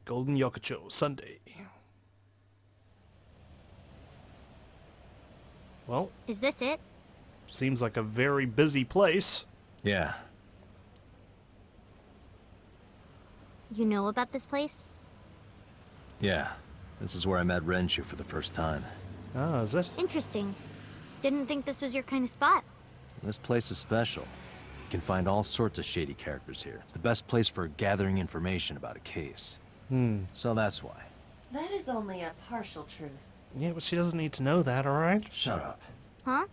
Golden Yokocho, Sunday. Well, Is this it? seems like a very busy place. Yeah. You know about this place? Yeah. This is where I met Renju for the first time. Ah, is it? Interesting. Didn't think this was your kind of spot. This place is special. You can find all sorts of shady characters here. It's the best place for gathering information about a case. So that's why. That is only a partial truth. Yeah, but she doesn't need to know that, alright? Shut up. Huh?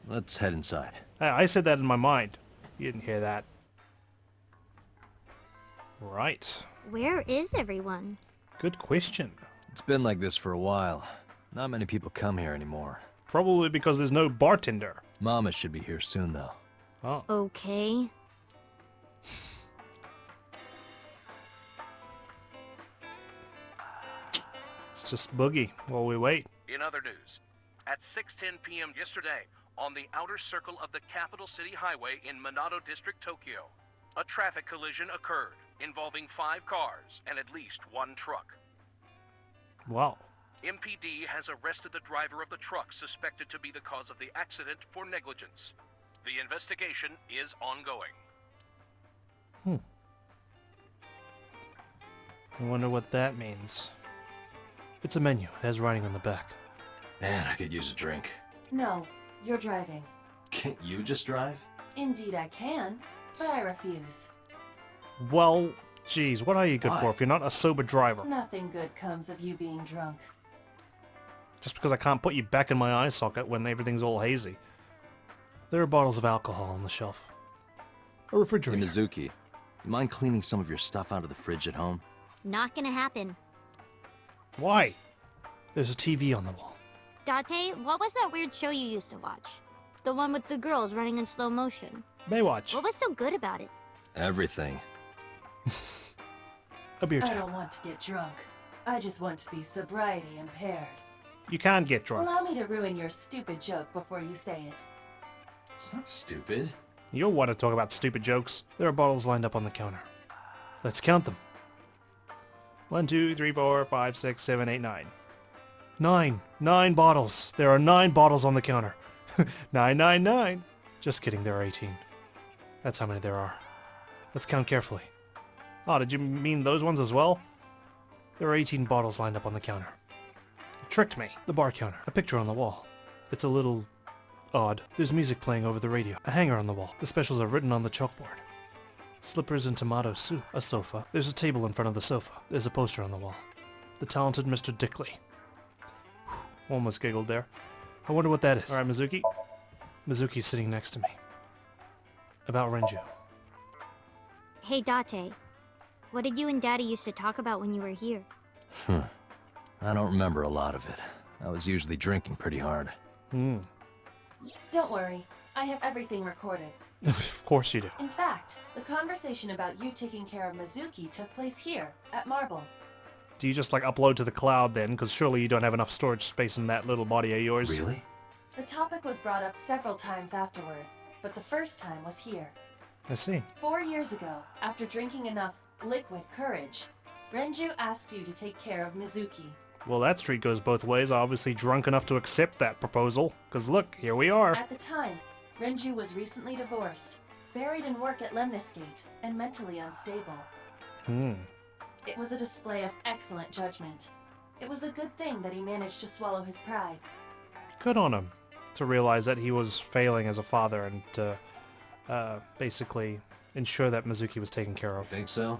Let's head inside. I said that in my mind. You didn't hear that. Right. Where is everyone? Good question. It's been like this for a while. Not many people come here anymore. Probably because there's no bartender. Mama should be here soon, though. Oh. Okay. It's just Boogie while we wait. In other news, at 6:10 p.m. yesterday, on the outer circle of the capital city highway in Minato District, Tokyo, a traffic collision occurred involving 5 cars and at least 1 truck. Wow. MPD has arrested the driver of the truck suspected to be the cause of the accident for negligence. The investigation is ongoing. I wonder what that means. It's a menu. It has writing on the back. Man, I could use a drink. No, you're driving. Can't you just drive? Indeed I can, but I refuse. Well, geez, what are you good Why? for if you're not a sober driver? Nothing good comes of you being drunk. Just because I can't put you back in my eye socket when everything's all hazy. There are bottles of alcohol on the shelf. A Hey, refrigerator. Mizuki, you mind cleaning some of your stuff out of the fridge at home? Not gonna happen. Why? There's a TV on the wall. Date, what was that weird show you used to watch? The one with the girls running in slow motion. Baywatch. What was so good about it? Everything. A beer I tap. don't want to get drunk. I just want to be sobriety impaired. You can't get drunk. Allow me to ruin your stupid joke before you say it. It's not stupid. You'll want to talk about stupid jokes. There are bottles lined up on the counter. Let's count them. 1, 2, 3, 4, 5, 6, 7, 8, 9. 9. 9 bottles. There are 9 bottles on the counter. 999. Just kidding, there are 18. That's how many there are. Let's count carefully. Oh, did you mean those ones as well? There are 18 bottles lined up on the counter. You tricked me. The bar counter. A picture on the wall. It's a little odd. There's music playing over the radio. A hanger on the wall. The specials are written on the chalkboard. Slippers and tomato soup. A sofa. There's a table in front of the sofa. There's a poster on the wall. The talented Mr. Dickley. Whew, almost giggled there. I wonder what that is. Alright, Mizuki. Mizuki's sitting next to me. About Renju. Hey, Date. What did you and Daddy used to talk about when you were here? I don't remember a lot of it. I was usually drinking pretty hard. Don't worry, I have everything recorded. Of course you do. In fact, the conversation about you taking care of Mizuki took place here, at Marble. Do you just like upload to the cloud then? Because surely you don't have enough storage space in that little body of yours. Really? The topic was brought up several times afterward, but the first time was here. I see. 4 years ago, after drinking enough liquid courage, Renju asked you to take care of Mizuki. Well, that street goes both ways. Obviously drunk enough to accept that proposal. Because look, here we are. At the time, Renju was recently divorced, buried in work at Lemniscate, and mentally unstable. It was a display of excellent judgment. It was a good thing that he managed to swallow his pride. Good on him. To realize that he was failing as a father and to basically ensure that Mizuki was taken care of. Think so?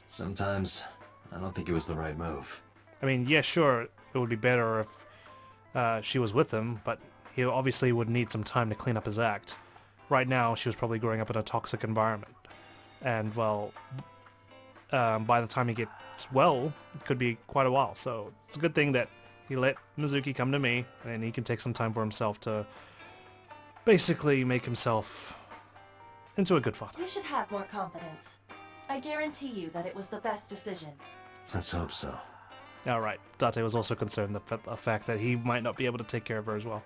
Sometimes, I don't think it was the right move. I mean, yeah, sure, it would be better if she was with him, but he obviously would need some time to clean up his act. Right now, she was probably growing up in a toxic environment. And, well, by the time he gets well, it could be quite a while. So it's a good thing that he let Mizuki come to me, and he can take some time for himself to basically make himself into a good father. You should have more confidence. I guarantee you that it was the best decision. Let's hope so. Alright, Date was also concerned the fact that he might not be able to take care of her as well.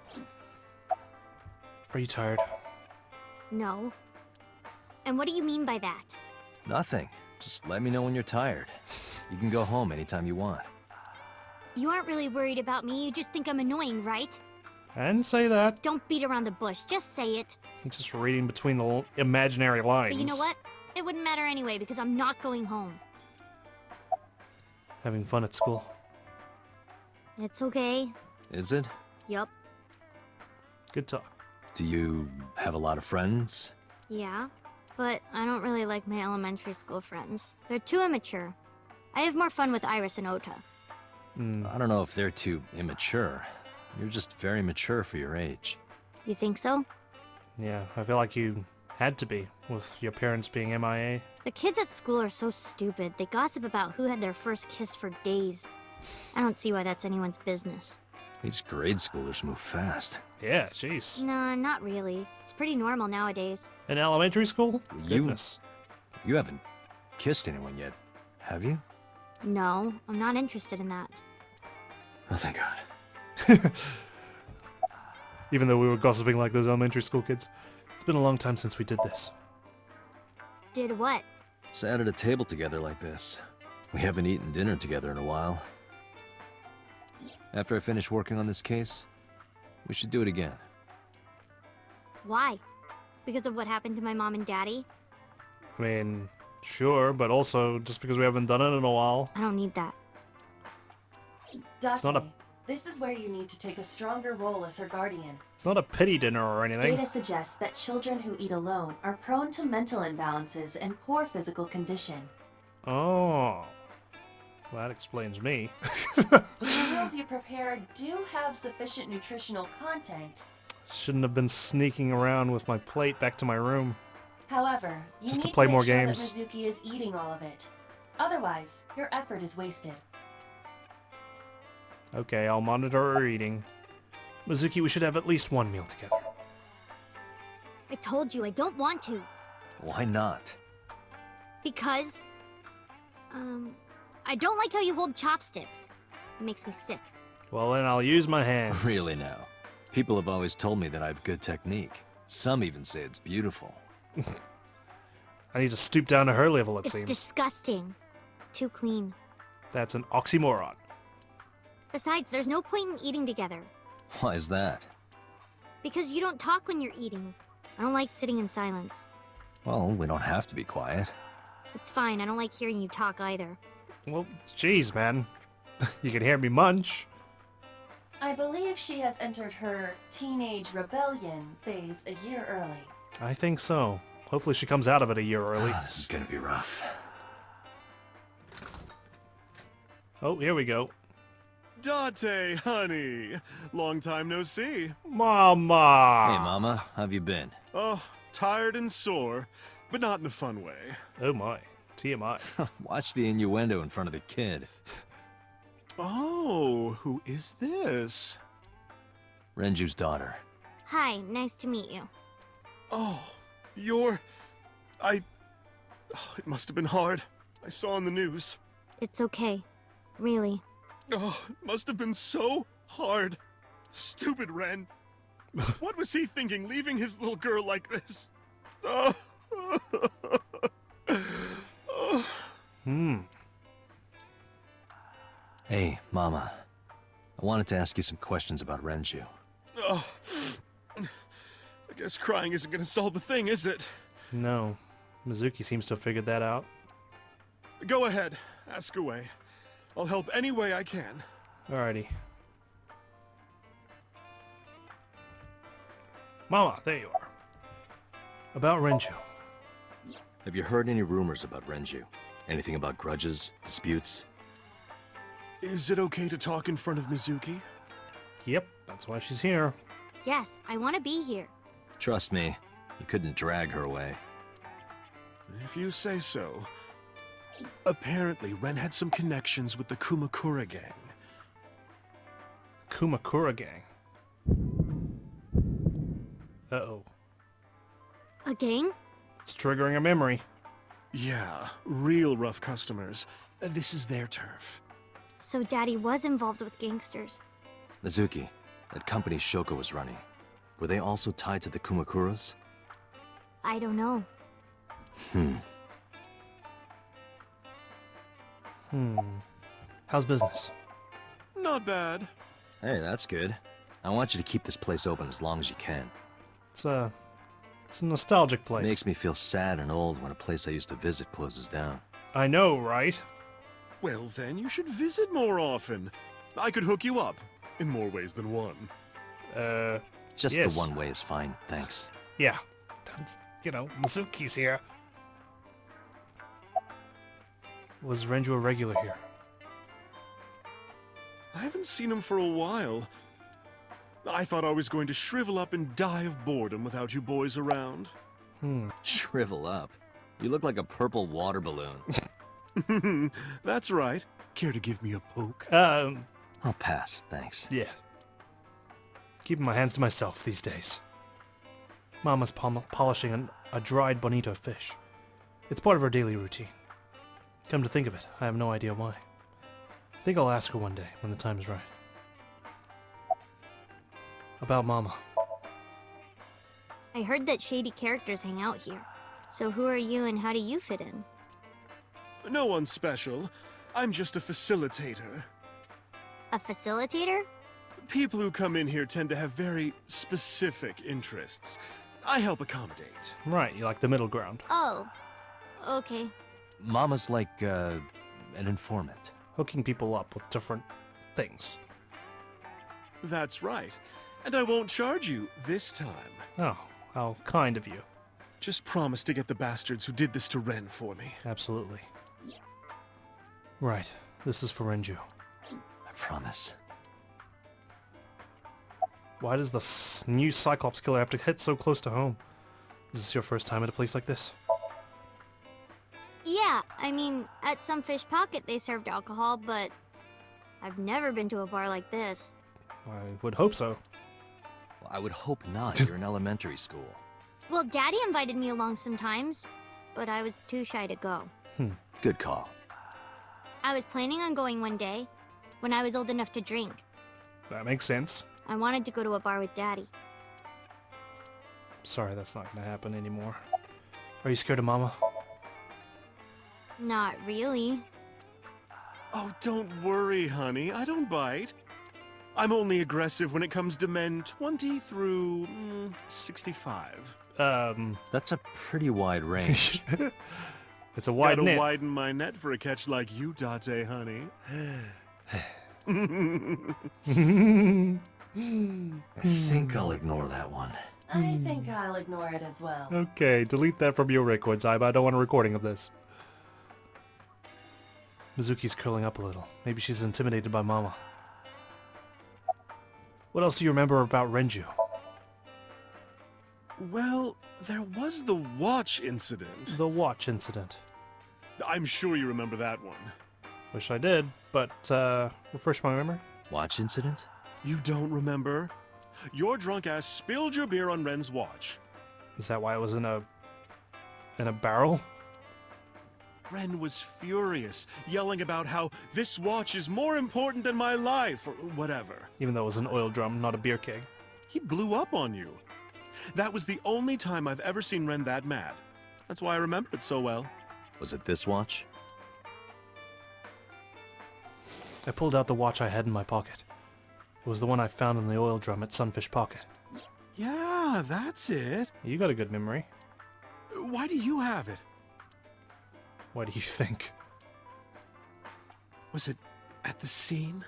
Are you tired? No. And what do you mean by that? Nothing. Just let me know when you're tired. You can go home anytime you want. You aren't really worried about me, you just think I'm annoying, right? I didn't say that. Don't beat around the bush, just say it. I'm just reading between the imaginary lines. But you know what? It wouldn't matter anyway, because I'm not going home. Having fun at school. It's okay. Is it? Yup. Good talk. Do you have a lot of friends? Yeah. But I don't really like my elementary school friends. They're too immature. I have more fun with Iris and Ota. I don't know if they're too immature. You're just very mature for your age. You think so? Yeah, I feel like you had to be, with your parents being MIA. The kids at school are so stupid. They gossip about who had their first kiss for days. I don't see why that's anyone's business. These grade schoolers move fast. Yeah, jeez. Nah, not really. It's pretty normal nowadays. In elementary school? You- Goodness. You haven't kissed anyone yet, have you? No, I'm not interested in that. Oh, thank God. Even though we were gossiping like those elementary school kids. It's been a long time since we did this. Did what? Sat at a table together like this. We haven't eaten dinner together in a while. After I finish working on this case, we should do it again. Why? Because of what happened to my mom and daddy? I mean, sure, but also just because we haven't done it in a while. I don't need that. Date, not a- this is where you need to take a stronger role as her guardian. It's not a pity dinner or anything. Data suggests that children who eat alone are prone to mental imbalances and poor physical condition. Oh. Well, that explains me. The meals you prepare do have sufficient nutritional content. Shouldn't have been sneaking around with my plate back to my room. However, you Just to need play to make more sure games. that Mizuki is eating all of it. Otherwise, your effort is wasted. Okay, I'll monitor her eating. Mizuki, we should have at least one meal together. I told you I don't want to. Why not? Because... I don't like how you hold chopsticks. It makes me sick. Well, then I'll use my hands. Really now. People have always told me that I have good technique. Some even say it's beautiful. I need to stoop down to her level, it It's seems. disgusting. Too clean. That's an oxymoron. Besides, there's no point in eating together. Why is that? Because you don't talk when you're eating. I don't like sitting in silence. Well, we don't have to be quiet. It's fine, I don't like hearing you talk either. Well, jeez, man. You can hear me munch. I believe she has entered her teenage rebellion phase a year early. I think so. Hopefully she comes out of it a year early. This is gonna be rough. Oh, here we go. Date, honey. Long time no see. Mama! Hey, Mama, how have you been? Oh, tired and sore, but not in a fun way. Oh my. TMI. Watch the innuendo in front of the kid. Oh, who is this? Renju's daughter. Hi, nice to meet you. Oh, you're... Oh, it must have been hard. I saw on the news. It's okay. Really. Oh, it must have been so hard. Stupid Ren. What was he thinking, leaving his little girl like this? Oh. Hey, Mama. I wanted to ask you some questions about Renju. Oh. I guess crying isn't gonna solve the thing, is it? No. Mizuki seems to have figured that out. Go ahead, ask away. I'll help any way I can. Alrighty. Mama, there you are. About Renju. Have you heard any rumors about Renju? Anything about grudges, disputes? Is it okay to talk in front of Mizuki? Yep, that's why she's here. Yes, I want to be here. Trust me, you couldn't drag her away. If you say so. Apparently, Ren had some connections with the Kumakura gang. Kumakura gang. Uh-oh. A gang? It's triggering a memory. Yeah, real rough customers. This is their turf. So Daddy was involved with gangsters. Mizuki, that company Shoko was running, were they also tied to the Kumakuras? I don't know. How's business? Not bad. Hey, that's good. I want you to keep this place open as long as you can. It's a nostalgic place. It makes me feel sad and old when a place I used to visit closes down. I know, right? Well, then you should visit more often. I could hook you up in more ways than one. Just yes. the one way is fine, thanks. Yeah. You know, Mizuki's here. Was Renju a regular here? I haven't seen him for a while. I thought I was going to shrivel up and die of boredom without you boys around. Shrivel up. You look like a purple water balloon. That's right. Care to give me a poke? I'll pass, thanks. Yeah. Keeping my hands to myself these days. Mama's polishing a dried bonito fish. It's part of her daily routine. Come to think of it, I have no idea why. I think I'll ask her one day when the time is right. About Mama. I heard that shady characters hang out here. So who are you and how do you fit in? No one special. I'm just a facilitator. A facilitator? People who come in here tend to have very specific interests. I help accommodate. Right, you like the middle ground. Oh, okay. Mama's like, an informant. Hooking people up with different things. That's right. And I won't charge you this time. Oh, how kind of you. Just promise to get the bastards who did this to Ren for me. Absolutely. Right, this is for Renju. I promise. Why does the new Cyclops killer have to hit so close to home? Is this your first time at a place like this? Yeah, I mean, at some fish pocket they served alcohol, but I've never been to a bar like this. I would hope so. Well, I would hope not. You're in elementary school. Well, Daddy invited me along sometimes, but I was too shy to go. Good call. I was planning on going one day, when I was old enough to drink. That makes sense. I wanted to go to a bar with Daddy. Sorry, that's not gonna happen anymore. Are you scared of Mama? Not really. Oh, don't worry, honey. I don't bite. I'm only aggressive when it comes to men 20 through 65. That's a pretty wide range. It's a wide Gotta net. widen my net for a catch like you, Date, honey. I think I'll ignore that one. I think I'll ignore it as well. Okay, delete that from your records, AIBA. I don't want a recording of this. Mizuki's curling up a little. Maybe she's intimidated by Mama. What else do you remember about Renju? Well, there was the watch incident. The watch incident. I'm sure you remember that one. Wish I did, but, refresh my memory? Watch incident? You don't remember? Your drunk ass spilled your beer on Ren's watch. Is that why it was in a barrel? Ren was furious, yelling about how this watch is more important than my life, or whatever. Even though it was an oil drum, not a beer keg. He blew up on you. That was the only time I've ever seen Ren that mad. That's why I remember it so well. Was it this watch? I pulled out the watch I had in my pocket. It was the one I found in the oil drum at Sunfish Pocket. Yeah, that's it. You got a good memory. Why do you have it? What do you think? Was it at the scene?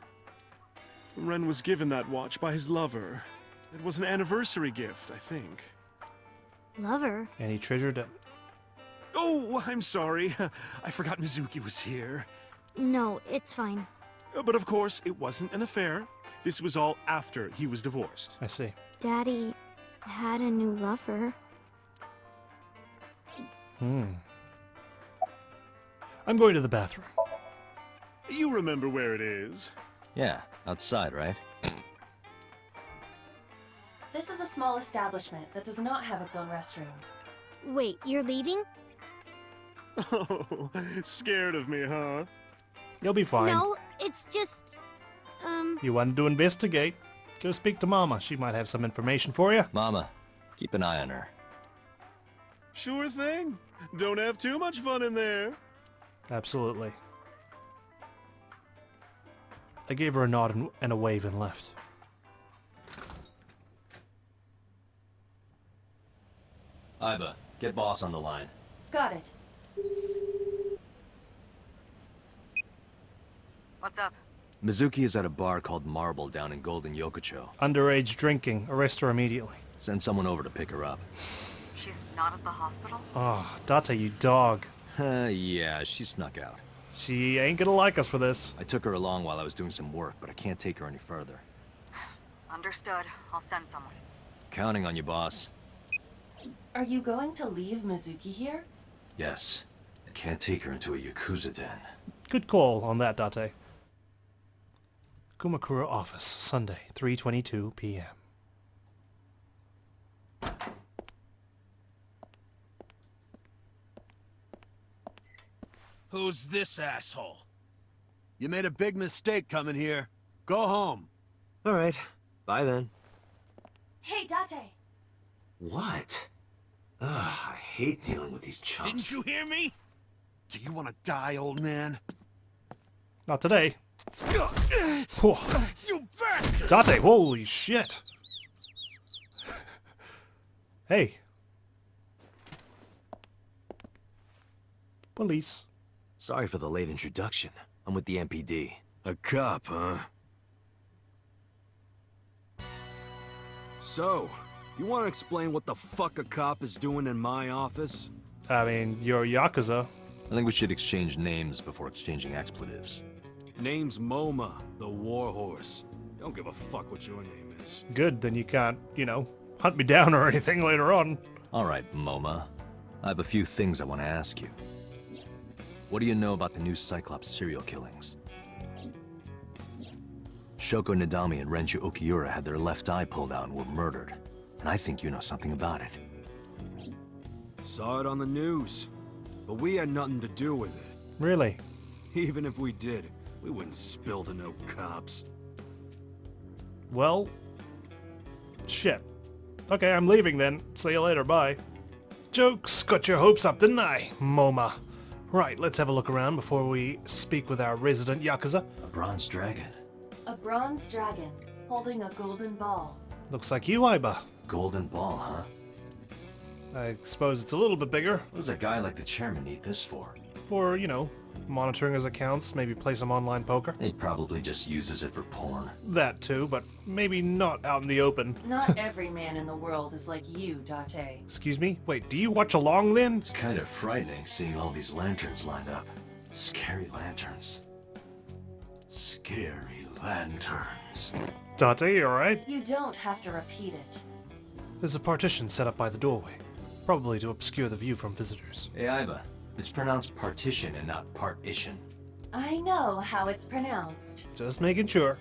Ren was given that watch by his lover. It was an anniversary gift, I think. Lover? And he treasured it. Oh, I'm sorry. I forgot Mizuki was here. No, it's fine. But of course, it wasn't an affair. This was all after he was divorced. I see. Daddy had a new lover. I'm going to the bathroom. You remember where it is? Yeah, outside, right? This is a small establishment that does not have its own restrooms. Wait, you're leaving? Oh, scared of me, huh? You'll be fine. No, it's just... You wanted to investigate. Go speak to Mama. She might have some information for you. Mama, keep an eye on her. Sure thing. Don't have too much fun in there. Absolutely. I gave her a nod and a wave and left. AIBA, get boss on the line. Got it. What's up? Mizuki is at a bar called Marble down in Golden Yokocho. Underage drinking. Arrest her immediately. Send someone over to pick her up. She's not at the hospital? Oh, Date, you dog. Yeah, she snuck out. She ain't gonna like us for this. I took her along while I was doing some work, but I can't take her any further. Understood. I'll send someone. Counting on you, boss. Are you going to leave Mizuki here? Yes. I can't take her into a Yakuza den. Good call on that, Date. Kumakura office, Sunday, 3:22 p.m. Who's this asshole? You made a big mistake coming here. Go home. All right. Bye then. Hey, Date! What? Ugh, I hate dealing with these chumps. Didn't you hear me? Do you want to die, old man? Not today. Whew. You bastard! Date, holy shit. Hey. Police. Sorry for the late introduction. I'm with the MPD. A cop, huh? So, you want to explain what the fuck a cop is doing in my office? I mean, you're Yakuza. I think we should exchange names before exchanging expletives. Name's Moma, the warhorse. Don't give a fuck what your name is. Good, then you can't, you know, hunt me down or anything later on. All right, Moma. I have a few things I want to ask you. What do you know about the new Cyclops serial killings? Shoko Nadami and Renju Okiura had their left eye pulled out and were murdered. And I think you know something about it. Saw it on the news. But we had nothing to do with it. Really? Even if we did, we wouldn't spill to no cops. Well, shit. Okay, I'm leaving then. See you later, bye. Jokes got your hopes up, didn't I, Moma? Right, let's have a look around before we speak with our resident Yakuza. A bronze dragon. A bronze dragon, holding a golden ball. Looks like you, AIBA. Golden ball, huh? I suppose it's a little bit bigger. What does a guy like the chairman need this for? For, you know, monitoring his accounts, maybe play some online poker. He probably just uses it for porn. That too, but maybe not out in the open. Not every man in the world is like you, Date. Excuse me? Wait, do you watch along then? It's kind of frightening seeing all these lanterns lined up. Scary lanterns. Scary lanterns. Date, you alright? You don't have to repeat it. There's a partition set up by the doorway, probably to obscure the view from visitors. Hey, AIBA. It's pronounced partition and not partition. I know how it's pronounced. Just making sure.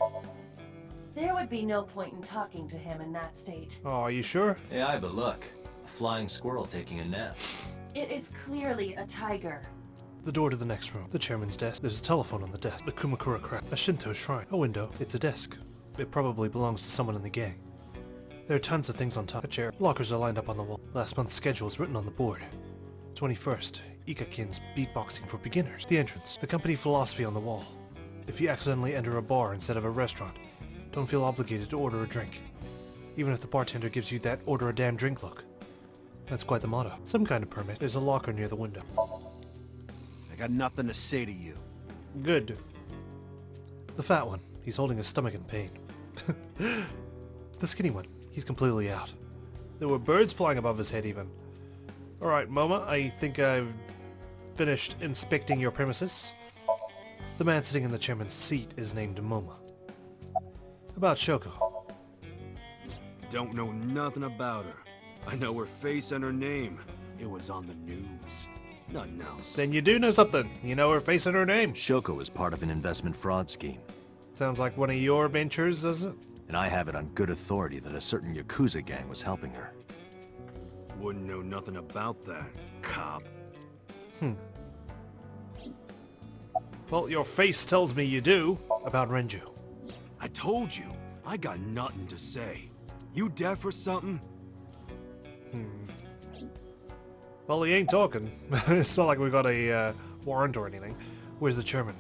There would be no point in talking to him in that state. Oh, are you sure? Hey, AIBA, look. A flying squirrel taking a nap. It is clearly a tiger. The door to the next room. The chairman's desk. There's a telephone on the desk. The Kumakura crack. A Shinto shrine. A window. It's a desk. It probably belongs to someone in the gang. There are tons of things on top. A chair. Lockers are lined up on the wall. Last month's schedule is written on the board. 21st. Ikakin's beatboxing for beginners. The entrance. The company philosophy on the wall. If you accidentally enter a bar instead of a restaurant, don't feel obligated to order a drink. Even if the bartender gives you that order a damn drink look. That's quite the motto. Some kind of permit. There's a locker near the window. I got nothing to say to you. Good. The fat one. He's holding his stomach in pain. The skinny one. He's completely out. There were birds flying above his head even. Alright, Moma, I think I've finished inspecting your premises. The man sitting in the chairman's seat is named Moma. About Shoko. Don't know nothing about her. I know her face and her name. It was on the news. Nothing else. Then you do know something. You know her face and her name. Shoko is part of an investment fraud scheme. Sounds like one of your ventures, does it? And I have it on good authority that a certain Yakuza gang was helping her. Wouldn't know nothing about that, cop. Well, your face tells me you do. About Renju. I told you, I got nothing to say. You deaf or something? Well, he ain't talking. It's not like we got a warrant or anything. Where's the chairman?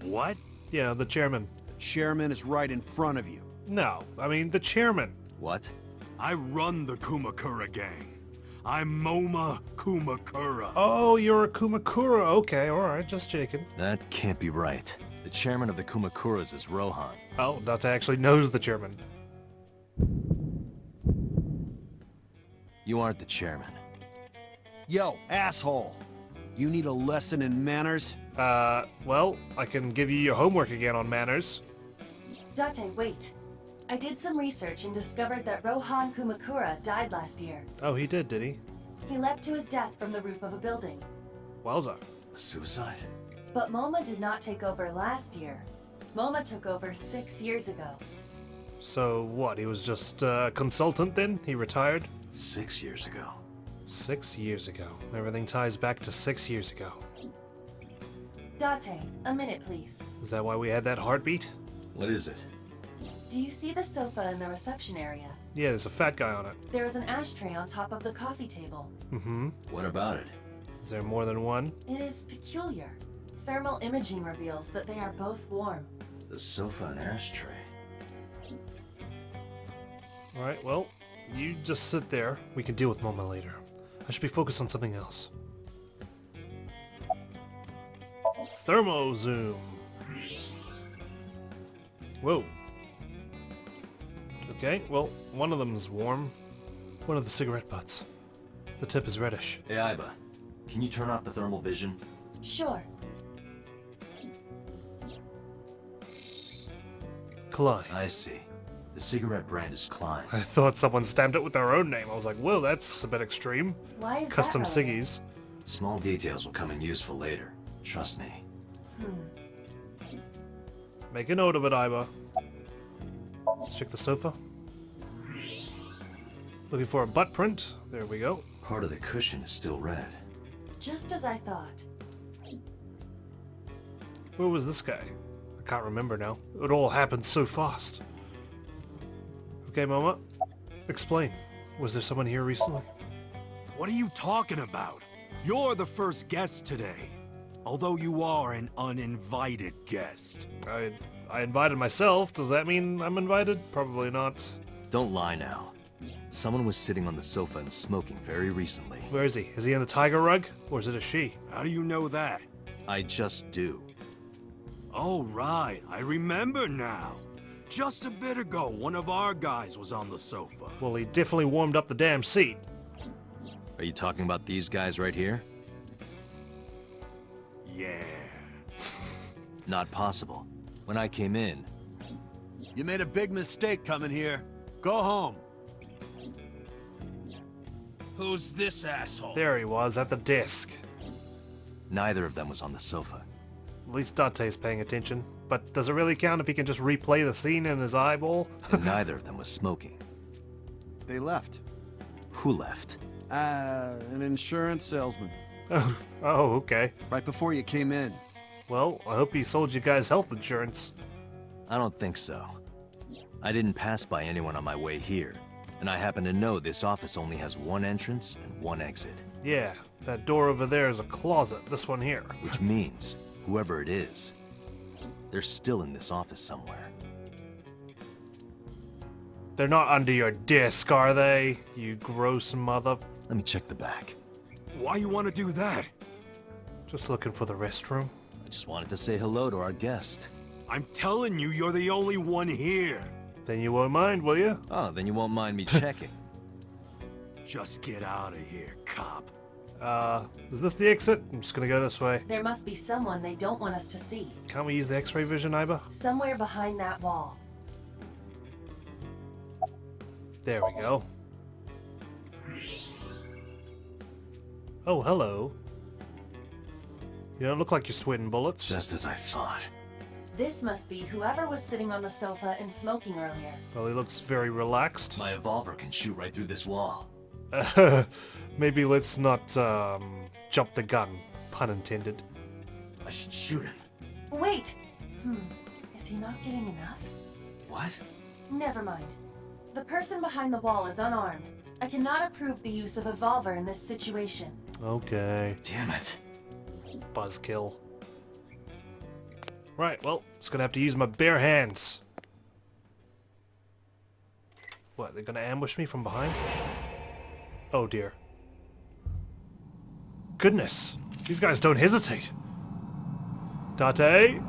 What? Yeah, the chairman. The chairman is right in front of you. No, I mean the chairman. What? I run the Kumakura gang. I'm Moma Kumakura. Oh, you're a Kumakura. Okay, alright, just checking. That can't be right. The chairman of the Kumakuras is Rohan. Oh, Date actually knows the chairman. You aren't the chairman. Yo, asshole! You need a lesson in manners? Well, I can give you your homework again on manners. Date, wait. I did some research and discovered that Rohan Kumakura died last year. Oh, he did he? He leapt to his death from the roof of a building. Wowza. Suicide? But Moma did not take over last year. Moma took over 6 years ago. So what, he was just a consultant then? He retired? 6 years ago. 6 years ago. Everything ties back to 6 years ago. Date, a minute please. Is that why we had that heartbeat? What is it? Do you see the sofa in the reception area? Yeah, there's a fat guy on it. There is an ashtray on top of the coffee table. Mm-hmm. What about it? Is there more than one? It is peculiar. Thermal imaging reveals that they are both warm. The sofa and ashtray. Alright, well, you just sit there. We can deal with Moma later. I should be focused on something else. Thermo zoom. Whoa. Okay, well, one of them's warm. One of the cigarette butts. The tip is reddish. Hey, AIBA. Can you turn off the thermal vision? Sure. Klein. I see. The cigarette brand is Klein. I thought someone stamped it with their own name. I was like, whoa, that's a bit extreme. Why is Custom that relevant? ciggies. Small details will come in useful later. Trust me. Make a note of it, AIBA. Let's check the sofa. Looking for a butt print. There we go. Part of the cushion is still red. Just as I thought. Where was this guy? I can't remember now. It all happened so fast. Okay, Moma. Explain. Was there someone here recently? What are you talking about? You're the first guest today. Although you are an uninvited guest. I invited myself. Does that mean I'm invited? Probably not. Don't lie now. Someone was sitting on the sofa and smoking very recently. Where is he? Is he in the tiger rug? Or is it a she? How do you know that? I just do. Oh, right. I remember now. Just a bit ago, one of our guys was on the sofa. Well, he definitely warmed up the damn seat. Are you talking about these guys right here? Yeah. Not possible. When I came in... You made a big mistake coming here. Go home. Who's this asshole? There he was, at the desk. Neither of them was on the sofa. At least Date's paying attention. But does it really count if he can just replay the scene in his eyeball? And neither of them was smoking. They left. Who left? An insurance salesman. Oh, okay. Right before you came in. Well, I hope he sold you guys health insurance. I don't think so. I didn't pass by anyone on my way here. And I happen to know this office only has one entrance and one exit. Yeah, that door over there is a closet, this one here. Which means, whoever it is, they're still in this office somewhere. They're not under your desk, are they? You gross mother... Let me check the back. Why you want to do that? Just looking for the restroom. I just wanted to say hello to our guest. I'm telling you, you're the only one here. Then you won't mind, will you? Oh, then you won't mind me checking. Just get out of here, cop. Is this the exit? I'm just gonna go this way. There must be someone they don't want us to see. Can't we use the X-ray vision, AIBA? Somewhere behind that wall. There we go. Oh, hello. You don't look like you're sweating bullets. Just as I thought. This must be whoever was sitting on the sofa and smoking earlier. Well, he looks very relaxed. My evolver can shoot right through this wall. Maybe let's not, jump the gun. Pun intended. I should shoot him. Wait! Is he not getting enough? What? Never mind. The person behind the wall is unarmed. I cannot approve the use of evolver in this situation. Okay. Damn it. Buzzkill. Right, well, just gonna have to use my bare hands. What, they're gonna ambush me from behind? Oh dear. Goodness, these guys don't hesitate. Date!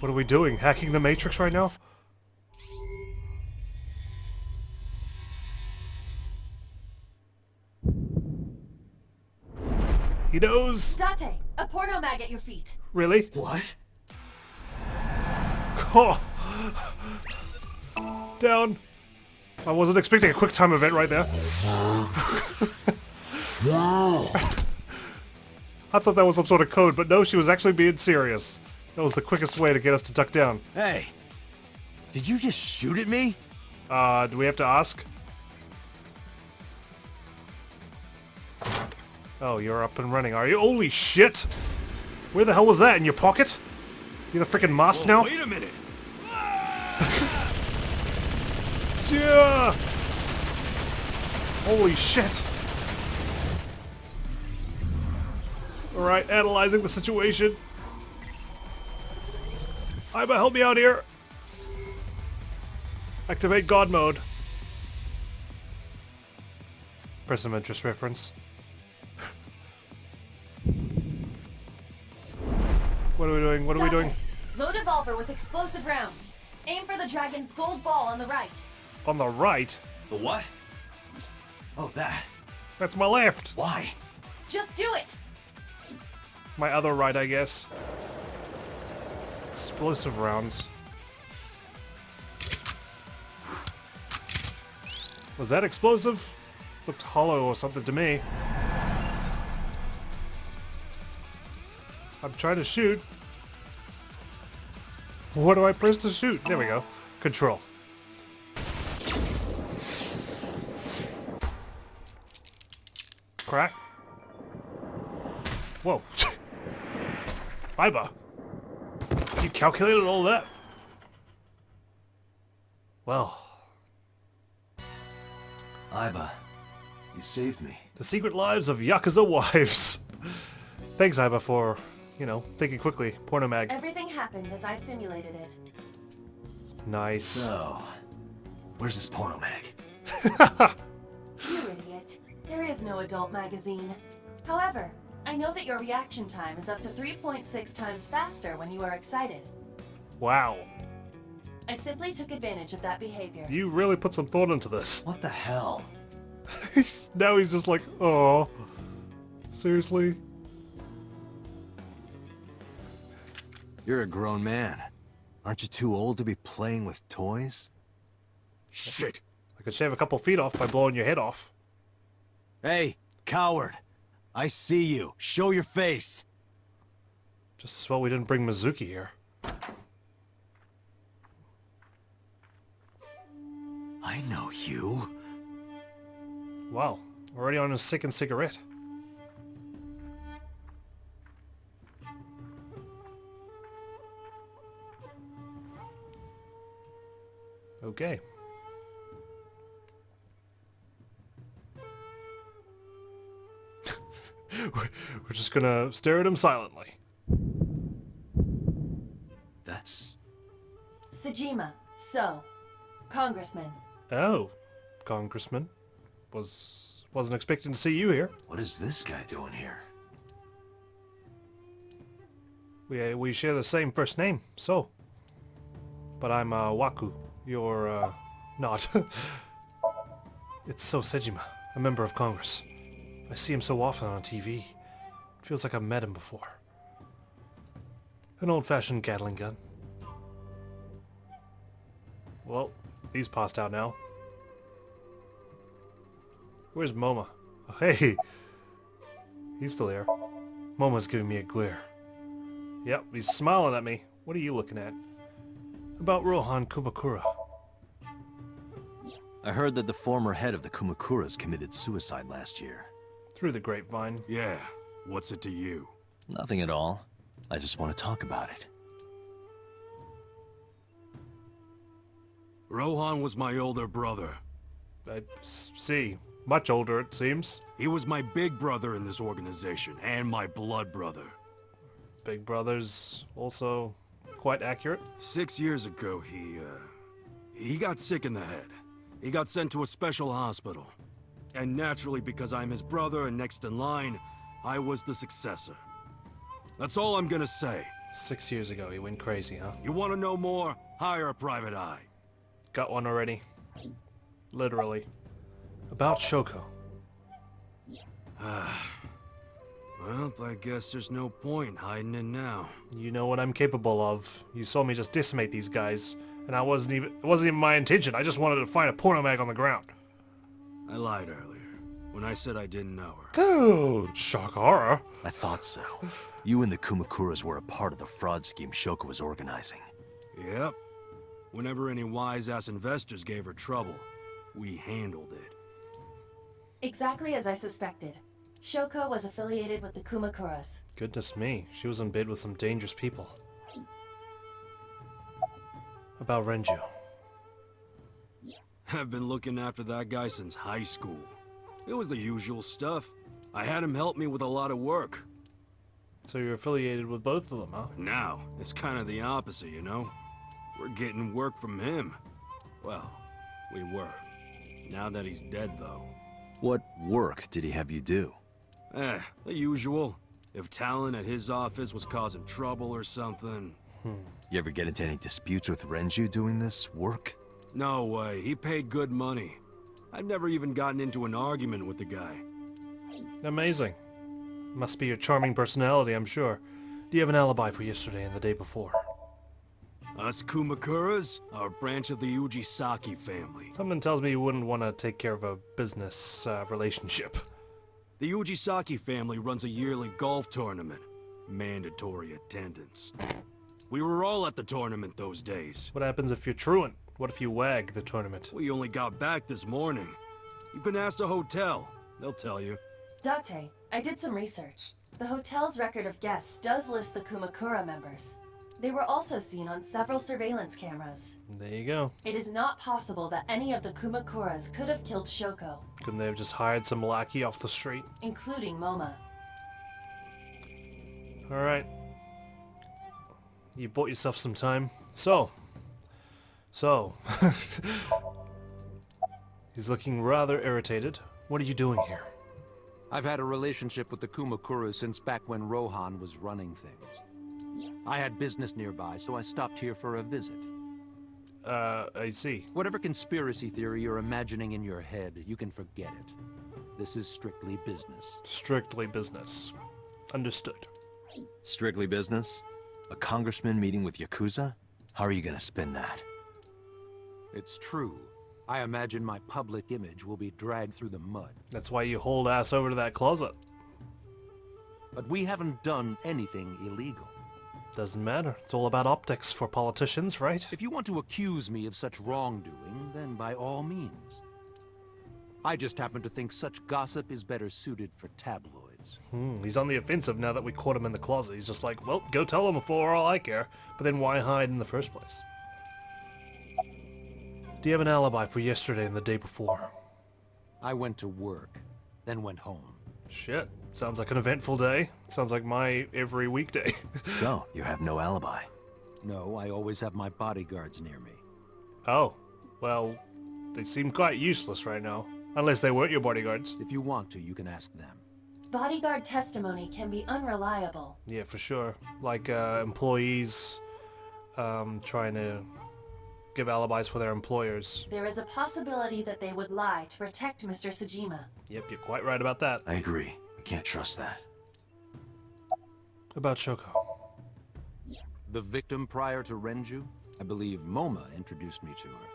What are we doing? Hacking the Matrix right now? He knows! Date, a porno mag at your feet. Really? What? Oh. Down. I wasn't expecting a quick time event right there. I thought that was some sort of code, but no, she was actually being serious. That was the quickest way to get us to duck down. Hey! Did you just shoot at me? Do we have to ask? Oh, you're up and running, are you? Holy shit! Where the hell was that? In your pocket? You the freaking mask now? Wait a minute! Yeah! Holy shit! Alright, analyzing the situation. AIBA, help me out here! Activate God mode. Person of interest reference. What are we doing? What are we doing? Load evolver with explosive rounds. Aim for the dragon's gold ball on the right. On the right? The what? Oh, that. That's my left! Why? Just do it! My other right, I guess. Explosive rounds. Was that explosive? Looked hollow or something to me. I'm trying to shoot. What do I press to shoot? There we go. Control. Crack. Whoa. AIBA. You calculated all that? Well. AIBA, you saved me. The secret lives of Yakuza wives. Thanks, AIBA, for, you know, thinking quickly. Porno mag. Everything happened as I simulated it. Nice. So, where's this porno mag? You idiot. There is no adult magazine. However, I know that your reaction time is up to 3.6 times faster when you are excited. Wow. I simply took advantage of that behavior. You really put some thought into this. What the hell? Now he's just like, oh. Seriously? You're a grown man. Aren't you too old to be playing with toys? Shit! I could shave a couple feet off by blowing your head off. Hey, coward! I see you. Show your face. Just as well we didn't bring Mizuki here. I know you. Wow. Already on his second cigarette. Okay. We're just gonna stare at him silently. That's... Sejima, so, Congressman. Oh, Congressman. Wasn't expecting to see you here. What is this guy doing here? We share the same first name, so. But I'm Waku. You're not. It's So Sejima, a member of Congress. I see him so often on TV. It feels like I've met him before. An old-fashioned Gatling gun. Well, he's passed out now. Where's Moma? Oh, hey! He's still here. Moma's giving me a glare. Yep, he's smiling at me. What are you looking at? About Rohan Kumakura. I heard that the former head of the KUMAKURAS committed suicide last year. Through the grapevine. Yeah, what's it to you? Nothing at all. I just want to talk about it. Rohan was my older brother. I see. Much older, it seems. He was my big brother in this organization, and my blood brother. Big Brother's also quite accurate. 6 years ago, he got sick in the head. He got sent to a special hospital. And naturally, because I'm his brother and next in line, I was the successor. That's all I'm gonna say. 6 years ago, he went crazy, huh? You wanna know more? Hire a private eye. Got one already. Literally. About Shoko. Well, I guess there's no point hiding it now. You know what I'm capable of. You saw me just decimate these guys, and it wasn't even my intention. I just wanted to find a porno mag on the ground. I lied earlier, when I said I didn't know her. Oh, Shakara. I thought so. You and the Kumakuras were a part of the fraud scheme Shoko was organizing. Yep. Whenever any wise-ass investors gave her trouble, we handled it. Exactly as I suspected. Shoko was affiliated with the KUMAKURAS. Goodness me, she was in bed with some dangerous people. About Renju. I've been looking after that guy since high school. It was the usual stuff. I had him help me with a lot of work. So you're affiliated with both of them, huh? Now, it's kind of the opposite, you know? We're getting work from him. Well, we were. Now that he's dead, though. What work did he have you do? The usual. If talent at his office was causing trouble or something. You ever get into any disputes with Renju doing this work? No way, he paid good money. I've never even gotten into an argument with the guy. Amazing. Must be your charming personality, I'm sure. Do you have an alibi for yesterday and the day before? Us Kumakuras are a branch of the Ujisaki family. Something tells me you wouldn't want to take care of a business relationship. The Ujisaki family runs a yearly golf tournament. Mandatory attendance. We were all at the tournament those days. What happens if you're truant? What if you wag the tournament? We only got back this morning. You can ask the hotel. They'll tell you. Date, I did some research. The hotel's record of guests does list the Kumakura members. They were also seen on several surveillance cameras. There you go. It is not possible that any of the Kumakuras could have killed Shoko. Couldn't they have just hired some lackey off the street? Including Moma. Alright. You bought yourself some time. So. He's looking rather irritated. What are you doing here? I've had a relationship with the Kumakuras since back when Rohan was running things. I had business nearby, so I stopped here for a visit. I see. Whatever conspiracy theory you're imagining in your head, you can forget it. This is strictly business. Strictly business. Understood. Strictly business? A congressman meeting with Yakuza? How are you gonna spin that? It's true. I imagine my public image will be dragged through the mud. That's why you hold ass over to that closet. But we haven't done anything illegal. Doesn't matter. It's all about optics for politicians, right? If you want to accuse me of such wrongdoing, then by all means. I just happen to think such gossip is better suited for tabloids. He's on the offensive now that we caught him in the closet. He's just like, well, go tell him for all I care. But then why hide in the first place? Do you have an alibi for yesterday and the day before? I went to work, then went home. Shit. Sounds like an eventful day. Sounds like my every weekday. So, you have no alibi? No, I always have my bodyguards near me. Oh. Well, they seem quite useless right now. Unless they weren't your bodyguards. If you want to, you can ask them. Bodyguard testimony can be unreliable. Yeah, for sure. Like, employees trying to give alibis for their employers. There is a possibility that they would lie to protect Mr. Sajima. Yep, you're quite right about that. I agree. We can't trust that. About Shoko. The victim prior to Renju? I believe Moma introduced me to her.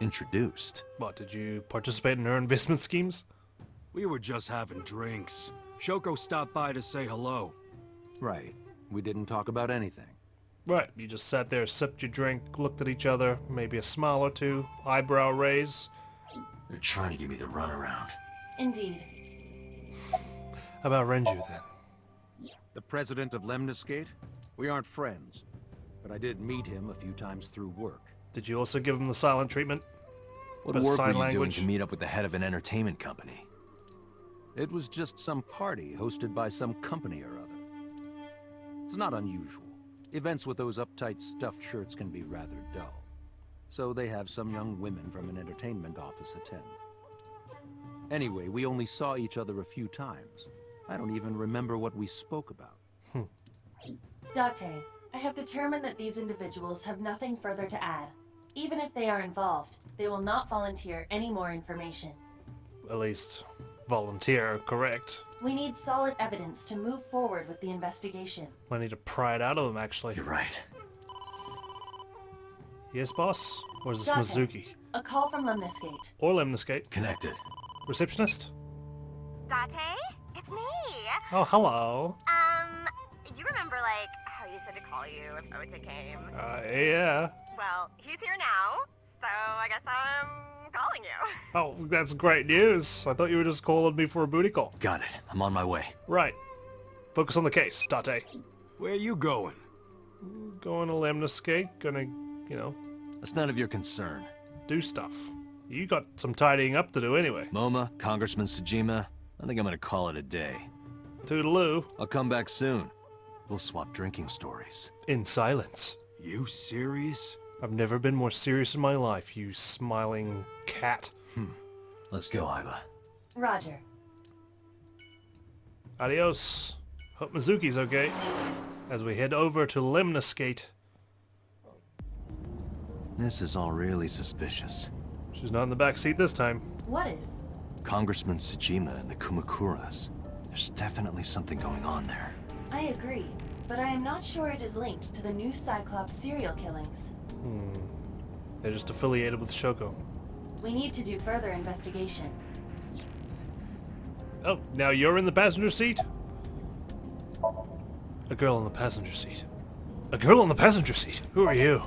Introduced? What, did you participate in her investment schemes? We were just having drinks. Shoko stopped by to say hello. Right. We didn't talk about anything. Right, you just sat there, sipped your drink, looked at each other, maybe a smile or two, eyebrow raise. They're trying to give me the runaround. Indeed. How about Renju, then? The president of Lemniscate? We aren't friends, but I did meet him a few times through work. Did you also give him the silent treatment? What But work were sign you doing language? to meet up with the head of an entertainment company? It was just some party hosted by some company or other. It's not unusual. Events with those uptight stuffed shirts can be rather dull. So they have some young women from an entertainment office attend. Anyway, we only saw each other a few times. I don't even remember what we spoke about. Date, I have determined that these individuals have nothing further to add. Even if they are involved, they will not volunteer any more information. At least volunteer, correct. We need solid evidence to move forward with the investigation. I need to pry it out of them, actually. You're right. Yes, boss? Or is this Date, Mizuki? a call from Lemniscate. Or Lemniscate? Connected. Receptionist? Date? It's me! Oh, hello. You remember, like, how you said to call you if Ota came? Yeah. Well, he's here now, so I guess I'm calling you. Oh, that's great news. I thought you were just calling me for a booty call. Got it. I'm on my way. Right. Focus on the case, Date. Where you going? Going to Lemniscate, gonna, That's none of your concern. do stuff. You got some tidying up to do anyway. Moma, Congressman Tsujima, I think I'm gonna call it a day. Toodaloo. I'll come back soon. We'll swap drinking stories. In silence. You serious? I've never been more serious in my life, you smiling cat. Let's go, AIBA. Roger. Adios. Hope Mizuki's okay. As we head over to Lemniscate. This is all really suspicious. She's not in the back seat this time. What is? Congressman Tsujima and the Kumakuras. There's definitely something going on there. I agree, but I am not sure it is linked to the new Cyclops serial killings. They're just affiliated with Shoko. We need to do further investigation. Oh, now you're in the passenger seat? A girl in the passenger seat. A girl in the passenger seat? Who are you?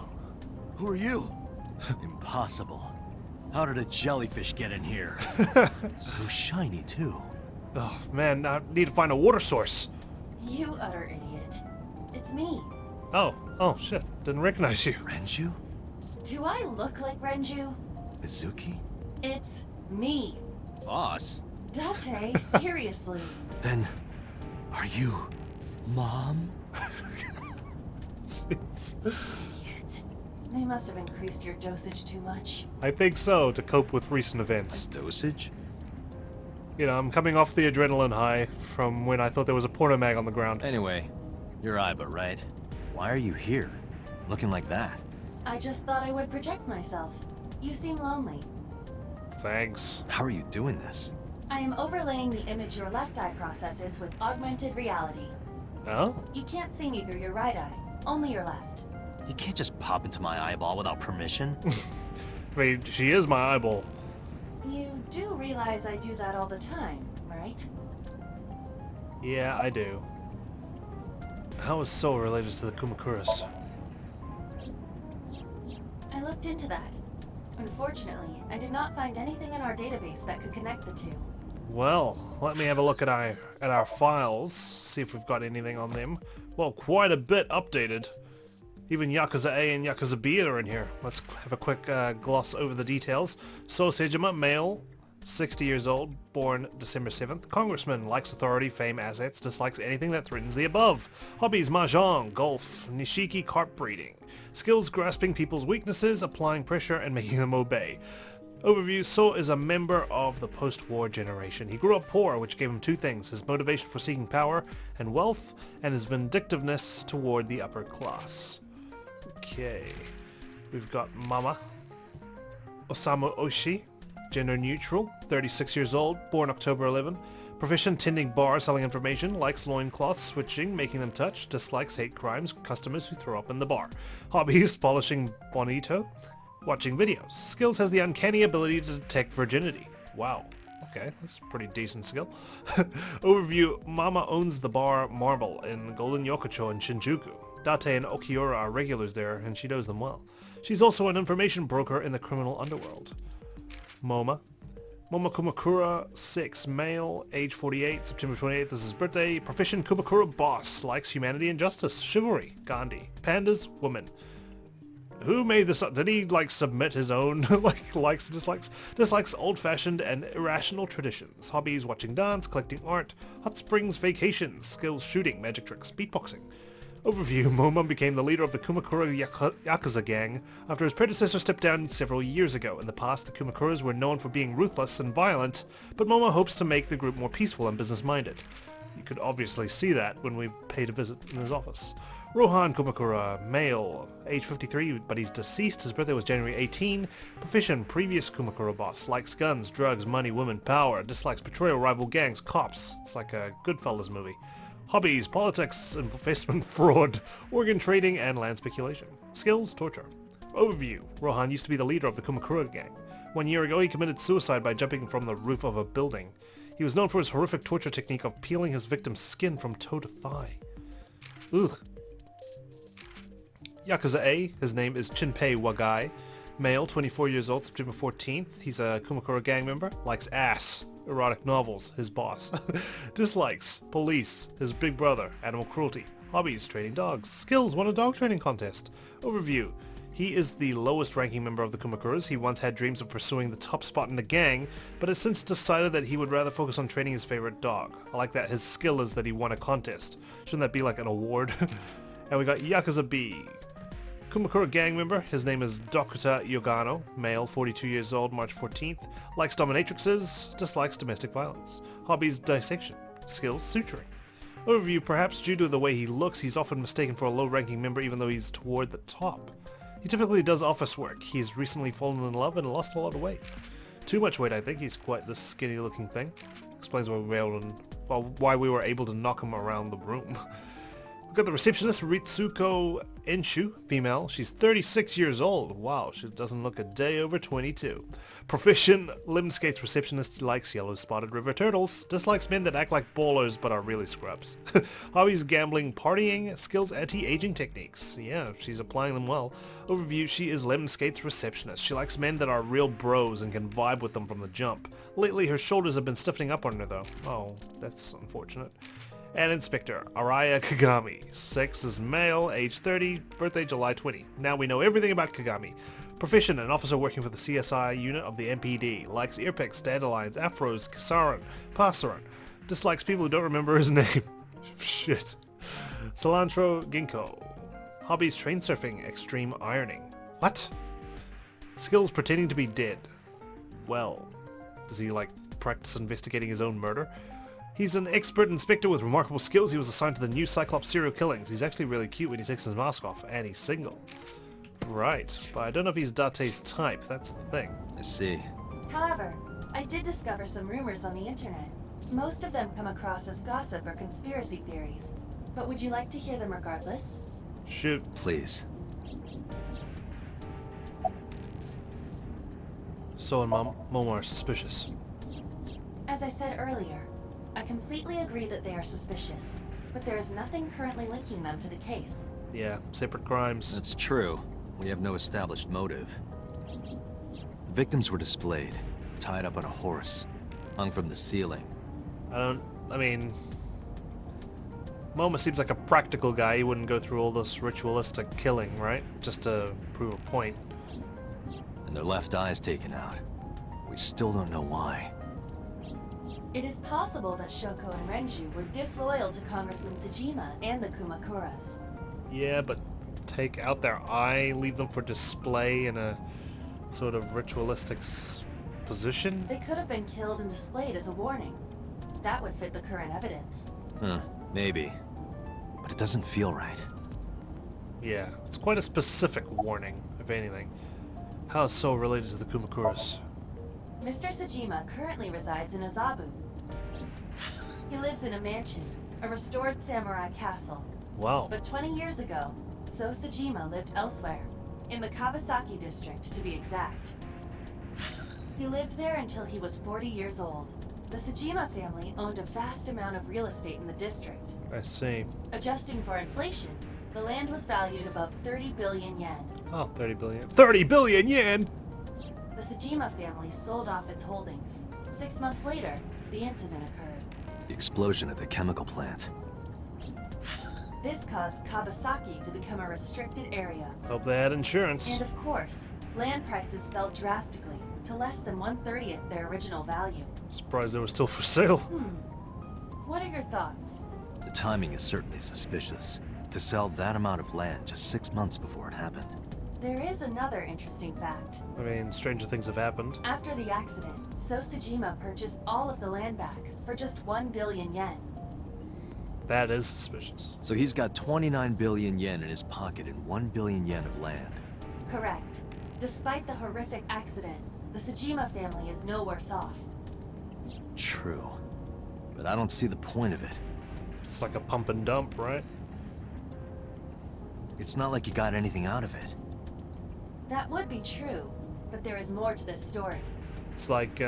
Who are you? Impossible. How did a jellyfish get in here? So shiny, too. Oh, man, I need to find a water source. You utter idiot. It's me. Oh, shit. Didn't recognize you. Renju? Do I look like Renju? Mizuki? It's me. Boss? Date, seriously. Then, are you Mom? Jeez. Idiot. They must have increased your dosage too much. I think so, to cope with recent events. Dosage? I'm coming off the adrenaline high from when I thought there was a porno mag on the ground. Anyway, you're AIBA, right? Why are you here? Looking like that? I just thought I would project myself. You seem lonely. Thanks. How are you doing this? I am overlaying the image your left eye processes with augmented reality. Oh? You can't see me through your right eye, only your left. You can't just pop into my eyeball without permission. I mean, she is my eyeball. You do realize I do that all the time, right? Yeah, I do. How is Soul related to the Kumakuras? I looked into that. Unfortunately, I did not find anything in our database that could connect the two. Well, let me have a look at our files, see if we've got anything on them. Well, quite a bit updated. Even Yakuza A and Yakuza B are in here. Let's have a quick gloss over the details. So Sejima, male, 60 years old, born December 7th. Congressman, likes authority, fame, assets, dislikes anything that threatens the above. Hobbies, mahjong, golf, nishiki, carp breeding. Skills, grasping people's weaknesses, applying pressure, and making them obey. Overview, So is a member of the post-war generation. He grew up poor, which gave him two things: his motivation for seeking power and wealth, and his vindictiveness toward the upper class. Okay, we've got Mama. Osamu Oshi, gender neutral, 36 years old, born October 11. Proficient tending bar, selling information, likes loincloths, switching, making them touch, dislikes hate crimes, customers who throw up in the bar. Hobbies, polishing bonito, watching videos. Skills, has the uncanny ability to detect virginity. Wow. Okay, that's a pretty decent skill. Overview, Mama owns the bar Marble in Golden Yokocho in Shinjuku. Date and Okiura are regulars there, and she knows them well. She's also an information broker in the criminal underworld. Moma. Moma Kumakura, 6, male, age 48, September 28th is his birthday. Proficient Kumakura boss, likes humanity and justice, chivalry, Gandhi. Pandas, woman. Who made this up? Did he, like, submit his own, like, likes and dislikes? Dislikes old-fashioned and irrational traditions. Hobbies, watching dance, collecting art, hot springs, vacations, skills, shooting, magic tricks, beatboxing. Overview, Moma became the leader of the Kumakura Yakuza gang after his predecessor stepped down several years ago. In the past, the Kumakuras were known for being ruthless and violent, but Moma hopes to make the group more peaceful and business-minded. You could obviously see that when we paid a visit in his office. Rohan Kumakura, male, age 53, but he's deceased. His birthday was January 18. Profession, previous Kumakura boss. Likes guns, drugs, money, women, power. Dislikes betrayal, rival gangs, cops. It's like a Goodfellas movie. Hobbies, politics, investment, fraud, organ trading, and land speculation. Skills, torture. Overview, Rohan used to be the leader of the Kumakura gang. 1 year ago, he committed suicide by jumping from the roof of a building. He was known for his horrific torture technique of peeling his victim's skin from toe to thigh. Ugh. Yakuza A, his name is Chinpei Wagai. Male, 24 years old, September 14th. He's a Kumakura gang member. Likes ass. Erotic novels, his boss. Dislikes. Police, his big brother. Animal cruelty. Hobbies, training dogs. Skills, won a dog training contest. Overview. He is the lowest ranking member of the Kumakuras. He once had dreams of pursuing the top spot in the gang, but has since decided that he would rather focus on training his favorite dog. I like that his skill is that he won a contest. Shouldn't that be like an award? And we got Yakuza B. Kumakura gang member, his name is Dokuta Yogano, male, 42 years old, March 14th, likes dominatrixes, dislikes domestic violence. Hobbies, dissection. Skills, suturing. Overview, perhaps due to the way he looks, he's often mistaken for a low-ranking member even though he's toward the top. He typically does office work. He's recently fallen in love and lost a lot of weight. Too much weight, I think. He's quite this skinny-looking thing. Explains why we were able to knock him around the room. We've got the receptionist, Ritsuko Enshu, female. She's 36 years old. Wow, she doesn't look a day over 22. Profession, limb skates receptionist, likes yellow spotted river turtles. Dislikes men that act like ballers but are really scrubs. Hobbies, gambling, partying. Skills, anti-aging techniques. Yeah, she's applying them well. Overview, she is limb skates receptionist. She likes men that are real bros and can vibe with them from the jump. Lately, her shoulders have been stiffening up on her though. Oh, that's unfortunate. And Inspector Araya Kagami. Sex is male, age 30, birthday July 20. Now we know everything about Kagami. Profession, an officer working for the CSI unit of the MPD. Likes earpicks, dandelions, afros, kasaran, pasaran. Dislikes people who don't remember his name. Shit. Cilantro Ginkgo. Hobbies, train surfing, extreme ironing. What? Skills, pretending to be dead. Well, does he like practice investigating his own murder? He's an expert inspector with remarkable skills. He was assigned to the new Cyclops serial killings. He's actually really cute when he takes his mask off, and he's single. Right, but I don't know if he's Date's type. That's the thing. I see. However, I did discover some rumors on the internet. Most of them come across as gossip or conspiracy theories. But would you like to hear them regardless? Shoot. Please. So and Moma are suspicious. As I said earlier, I completely agree that they are suspicious, but there is nothing currently linking them to the case. Yeah, separate crimes. That's true. We have no established motive. The victims were displayed, tied up on a horse, hung from the ceiling. I mean, Moma seems like a practical guy. He wouldn't go through all this ritualistic killing, right? Just to prove a point. And their left eyes taken out. We still don't know why. It is possible that Shoko and Renju were disloyal to Congressman Tsujima and the Kumakuras. Yeah, but take out their eye, leave them for display in a sort of ritualistic position? They could have been killed and displayed as a warning. That would fit the current evidence. Maybe. But it doesn't feel right. Yeah, it's quite a specific warning, if anything. How is so related to the Kumakuras? Mr. Tsujima currently resides in Azabu. He lives in a mansion, a restored samurai castle. Wow. But 20 years ago, So Tsujima lived elsewhere, in the Kawasaki district to be exact. He lived there until he was 40 years old. The Tsujima family owned a vast amount of real estate in the district. I see. Adjusting for inflation, the land was valued above 30 billion yen. Oh, 30 billion. 30 billion yen! The Tsujima family sold off its holdings. 6 months later, the incident occurred. The explosion at the chemical plant. This caused Kawasaki to become a restricted area. Hope they had insurance. And of course, land prices fell drastically to less than 1/30th their original value. Surprised they were still for sale. What are your thoughts? The timing is certainly suspicious. To sell that amount of land just 6 months before it happened. There is another interesting fact. I mean, stranger things have happened. After the accident, Sosajima purchased all of the land back for just 1 billion yen. That is suspicious. So he's got 29 billion yen in his pocket and 1 billion yen of land. Correct. Despite the horrific accident, the Sajima family is no worse off. True. But I don't see the point of it. It's like a pump and dump, right? It's not like you got anything out of it. That would be true, but there is more to this story. It's like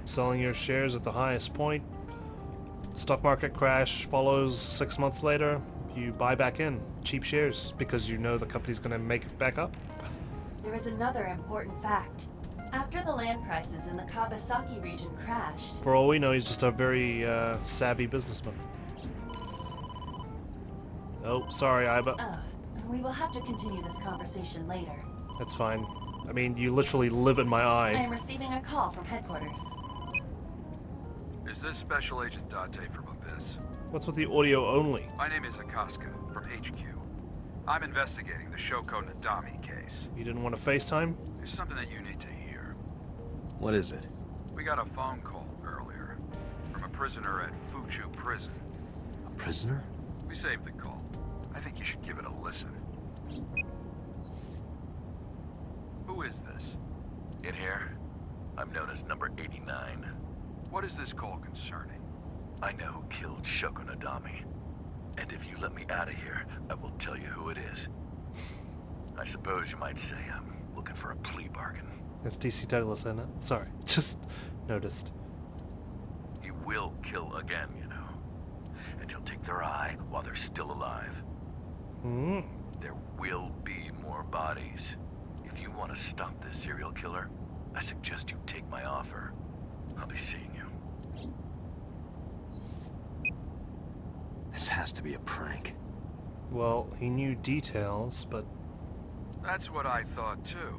selling your shares at the highest point. Stock market crash follows 6 months later. You buy back in cheap shares because you know the company's going to make it back up. There is another important fact. After the land prices in the Kawasaki region crashed... For all we know, he's just a very savvy businessman. Oh, sorry, AIBA. We will have to continue this conversation later. That's fine. I mean, you literally live in my eye. I am receiving a call from headquarters. Is this Special Agent Date from Abyss? What's with the audio only? My name is Akaska, from HQ. I'm investigating the Shoko Nadami case. You didn't want to FaceTime? There's something that you need to hear. What is it? We got a phone call earlier from a prisoner at Fuchu Prison. A prisoner? We saved the call. I think you should give it a listen. Who is this? In here, I'm known as number 89. What is this call concerning? I know who killed Shoko Nadami. And if you let me out of here, I will tell you who it is. I suppose you might say I'm looking for a plea bargain. It's DC Douglas, isn't it? Sorry, just noticed. He will kill again, you know. And he'll take their eye while they're still alive. There will be more bodies. If you want to stop this serial killer, I suggest you take my offer. I'll be seeing you. This has to be a prank. Well, he knew details, but... That's what I thought too.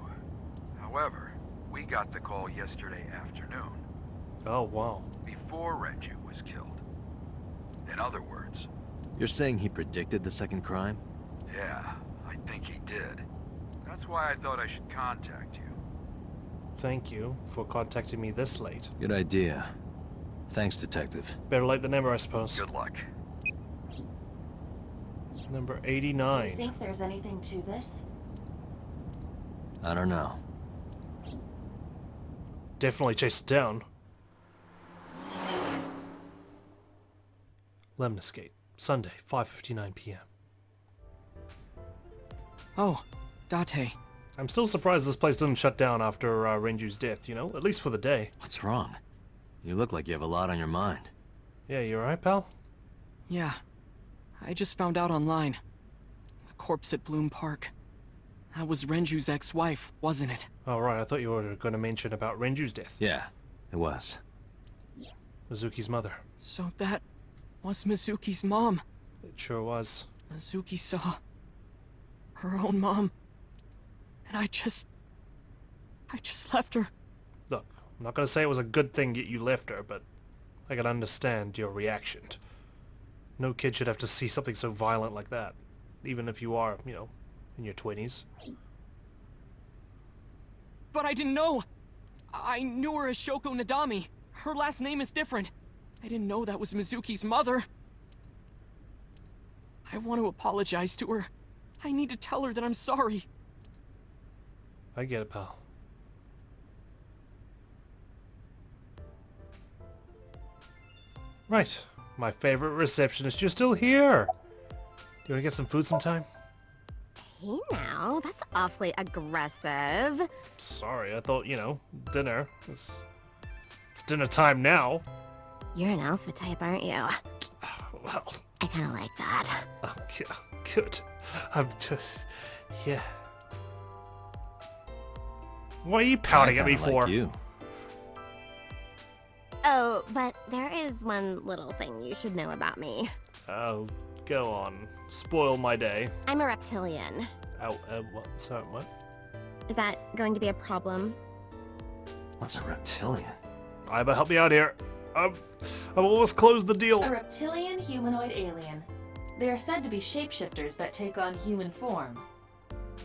However, we got the call yesterday afternoon. Oh, wow. Before Renju was killed. In other words... You're saying he predicted the second crime? Yeah, I think he did. That's why I thought I should contact you. Thank you for contacting me this late. Good idea. Thanks, Detective. Better late than never, I suppose. Good luck. Number 89. Do you think there's anything to this? I don't know. Definitely chase it down. Lemniscate, Sunday, 5:59 p.m. Oh, Date. I'm still surprised this place didn't shut down after Renju's death, you know? At least for the day. What's wrong? You look like you have a lot on your mind. Yeah, you alright, pal? Yeah. I just found out online. The corpse at Bloom Park. That was Renju's ex-wife, wasn't it? Oh, right. I thought you were going to mention about Renju's death. Yeah, it was. Mizuki's mother. So that was Mizuki's mom. It sure was. Mizuki saw her own mom. And I just left her. Look, I'm not going to say it was a good thing that you left her, but I can understand your reaction. No kid should have to see something so violent like that. Even if you are, you know, in your 20s. But I didn't know. I knew her as Shoko Nadami. Her last name is different. I didn't know that was Mizuki's mother. I want to apologize to her. I need to tell her that I'm sorry. I get it, pal. Right. My favorite receptionist, you're still here. Do you want to get some food sometime? Hey now, that's awfully aggressive. Sorry, I thought, you know, dinner. It's dinner time now. You're an alpha type, aren't you? Well... I kinda like that. Oh, yeah, good. I'm just... yeah. What are you pouting at me for? Like you. Oh, but there is one little thing you should know about me. Oh, go on. Spoil my day. I'm a reptilian. Oh, what? Sorry, what? Is that going to be a problem? What's a reptilian? AIBA, help me out here. I've almost closed the deal. A reptilian humanoid alien. They are said to be shapeshifters that take on human form.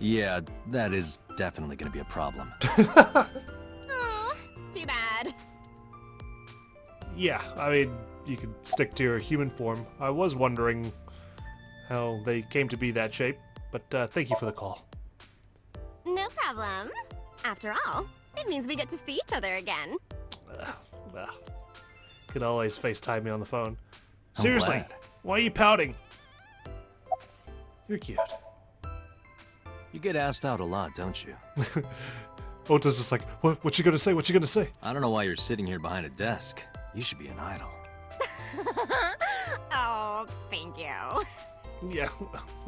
Yeah, that is definitely gonna be a problem. Aw, too bad. Yeah, I mean, you could stick to your human form. I was wondering how they came to be that shape, but thank you for the call. No problem. After all, it means we get to see each other again. Well, you can always FaceTime me on the phone. I'm Seriously, glad. why are you pouting? You're cute. You get asked out a lot, don't you? Ota's just like, what you gonna say? What you gonna say? I don't know why you're sitting here behind a desk. You should be an idol. Oh, thank you. Yeah.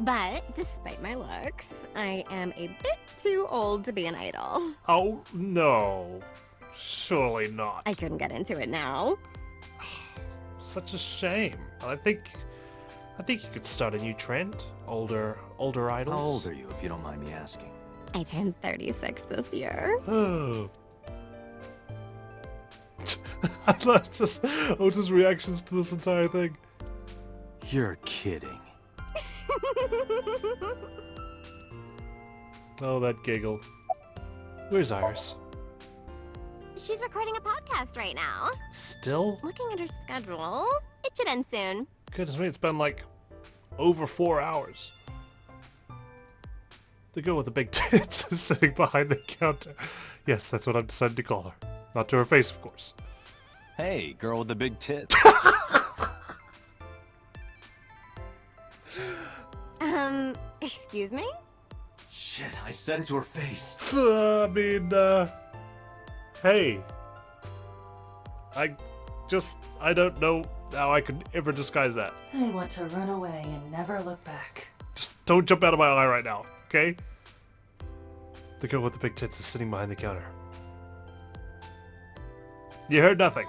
But despite my looks, I am a bit too old to be an idol. Oh, no. Surely not. I couldn't get into it now. Such a shame. I think you could start a new trend. Older idols. How old are you, if you don't mind me asking? I turned 36 this year. Oh. I love just Ota's reactions to this entire thing. You're kidding. Oh, that giggle. Where's Iris? She's recording a podcast right now. Still? Looking at her schedule, it should end soon. Goodness me, it's been like over 4 hours. The girl with the big tits is sitting behind the counter. Yes, that's what I've decided to call her. Not to her face, of course. Hey, girl with the big tits. Excuse me? Shit, I said it to her face. I mean, hey. I don't know how I could ever disguise that. I want to run away and never look back. Just don't jump out of my eye right now, okay? The girl with the big tits is sitting behind the counter. You heard nothing.